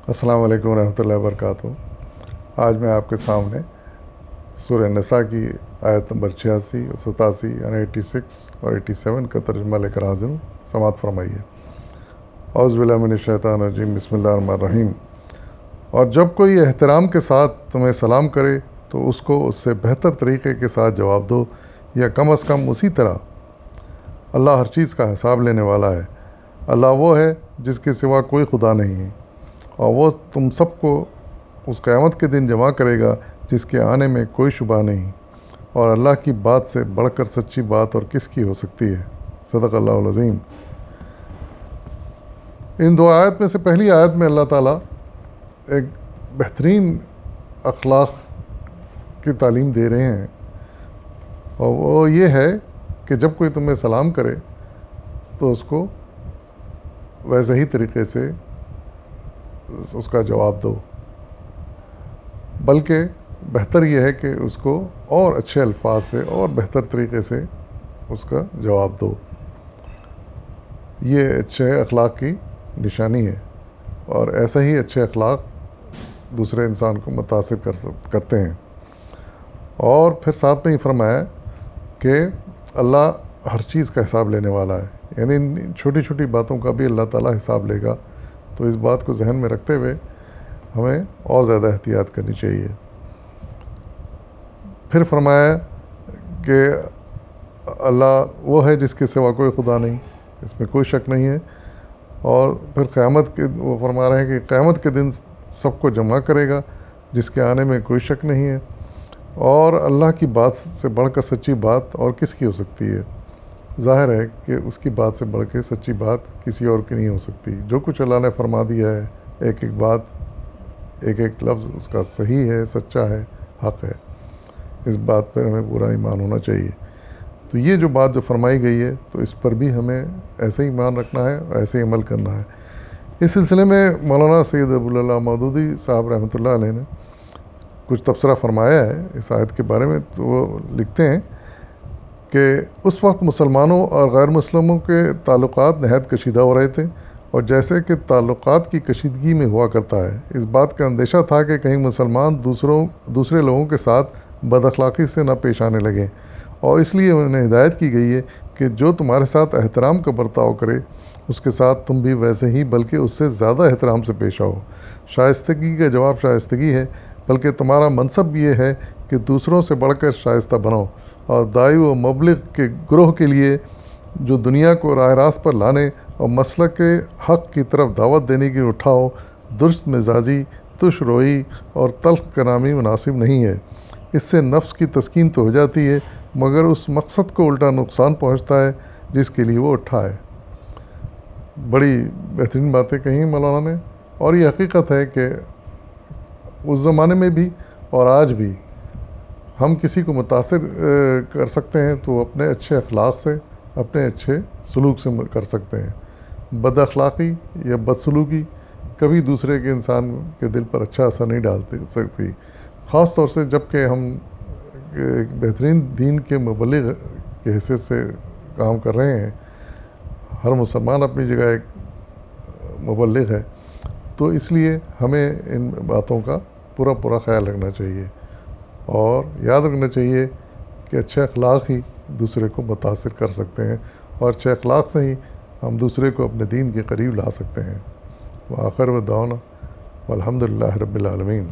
السلام علیکم ورحمۃ اللہ وبرکاتہ۔ آج میں آپ کے سامنے سورہ نساء کی آیت نمبر 86 اور 87 یعنی 86 اور 87 کا ترجمہ لے کر حاضر ہوں، سماعت فرمائیے۔ اعوذ باللہ من الشیطان الرجیم، بسم اللہ الرحمن الرحیم۔ اور جب کوئی احترام کے ساتھ تمہیں سلام کرے تو اس کو اس سے بہتر طریقے کے ساتھ جواب دو، یا کم از کم اسی طرح۔ اللہ ہر چیز کا حساب لینے والا ہے۔ اللہ وہ ہے جس کے سوا کوئی خدا نہیں ہے، اور وہ تم سب کو اس قیامت کے دن جمع کرے گا جس کے آنے میں کوئی شبہ نہیں، اور اللہ کی بات سے بڑھ کر سچی بات اور کس کی ہو سکتی ہے۔ صدق اللہ العظیم۔ ان دو آیت میں سے پہلی آیت میں اللہ تعالیٰ ایک بہترین اخلاق کی تعلیم دے رہے ہیں، اور وہ یہ ہے کہ جب کوئی تمہیں سلام کرے تو اس کو ویسے ہی طریقے سے اس کا جواب دو، بلکہ بہتر یہ ہے کہ اس کو اور اچھے الفاظ سے اور بہتر طریقے سے اس کا جواب دو۔ یہ اچھے اخلاق کی نشانی ہے، اور ایسے ہی اچھے اخلاق دوسرے انسان کو متاثر کرتے ہیں۔ اور پھر ساتھ میں ہی فرمایا کہ اللہ ہر چیز کا حساب لینے والا ہے، یعنی ان چھوٹی چھوٹی باتوں کا بھی اللہ تعالیٰ حساب لے گا۔ تو اس بات کو ذہن میں رکھتے ہوئے ہمیں اور زیادہ احتیاط کرنی چاہیے۔ پھر فرمایا کہ اللہ وہ ہے جس کے سوا کوئی خدا نہیں، اس میں کوئی شک نہیں ہے۔ اور پھر قیامت کے وہ فرما رہے ہیں کہ قیامت کے دن سب کو جمع کرے گا جس کے آنے میں کوئی شک نہیں ہے، اور اللہ کی بات سے بڑھ کر سچی بات اور کس کی ہو سکتی ہے۔ ظاہر ہے کہ اس کی بات سے بڑھ کے سچی بات کسی اور کی نہیں ہو سکتی۔ جو کچھ اللہ نے فرما دیا ہے، ایک ایک بات، ایک ایک لفظ اس کا صحیح ہے، سچا ہے، حق ہے۔ اس بات پر ہمیں پورا ایمان ہونا چاہیے۔ تو یہ جو بات جو فرمائی گئی ہے، تو اس پر بھی ہمیں ایسے ہی ایمان رکھنا ہے اور ایسے ہی عمل کرنا ہے۔ اس سلسلے میں مولانا سید ابوالعلا مودودی صاحب رحمۃ اللہ علیہ نے کچھ تبصرہ فرمایا ہے اس آیت کے بارے میں۔ تو وہ لکھتے ہیں کہ اس وقت مسلمانوں اور غیر مسلموں کے تعلقات نہایت کشیدہ ہو رہے تھے، اور جیسے کہ تعلقات کی کشیدگی میں ہوا کرتا ہے، اس بات کا اندیشہ تھا کہ کہیں مسلمان دوسرے لوگوں کے ساتھ بد اخلاقی سے نہ پیش آنے لگیں، اور اس لیے انہیں ہدایت کی گئی ہے کہ جو تمہارے ساتھ احترام کا برتاؤ کرے اس کے ساتھ تم بھی ویسے ہی بلکہ اس سے زیادہ احترام سے پیش آؤ۔ شائستگی کا جواب شائستگی ہے، بلکہ تمہارا منصب یہ ہے کہ دوسروں سے بڑھ کر شائستہ بنو، اور داعی و مبلغ کے گروہ کے لیے جو دنیا کو راہ راست پر لانے اور مسلک حق کی طرف دعوت دینے کی اٹھاؤ، درست مزاجی، تش روئی اور تلخ کلامی مناسب نہیں ہے۔ اس سے نفس کی تسکین تو ہو جاتی ہے، مگر اس مقصد کو الٹا نقصان پہنچتا ہے جس کے لیے وہ اٹھا ہے۔ بڑی بہترین باتیں کہیں مولانا نے، اور یہ حقیقت ہے کہ اس زمانے میں بھی اور آج بھی ہم کسی کو متاثر کر سکتے ہیں تو اپنے اچھے اخلاق سے، اپنے اچھے سلوک سے کر سکتے ہیں۔ بد اخلاقی یا بد سلوکی کبھی دوسرے کے انسان کے دل پر اچھا اثر نہیں ڈال سکتی، خاص طور سے جب کہ ہم ایک بہترین دین کے مبلغ کی حیثیت سے کام کر رہے ہیں۔ ہر مسلمان اپنی جگہ ایک مبلغ ہے، تو اس لیے ہمیں ان باتوں کا پورا خیال رکھنا چاہیے، اور یاد رکھنا چاہیے کہ اچھے اخلاق ہی دوسرے کو متاثر کر سکتے ہیں، اور اچھے اخلاق سے ہی ہم دوسرے کو اپنے دین کے قریب لا سکتے ہیں۔ وآخر دعوانا والحمد للہ رب العالمین۔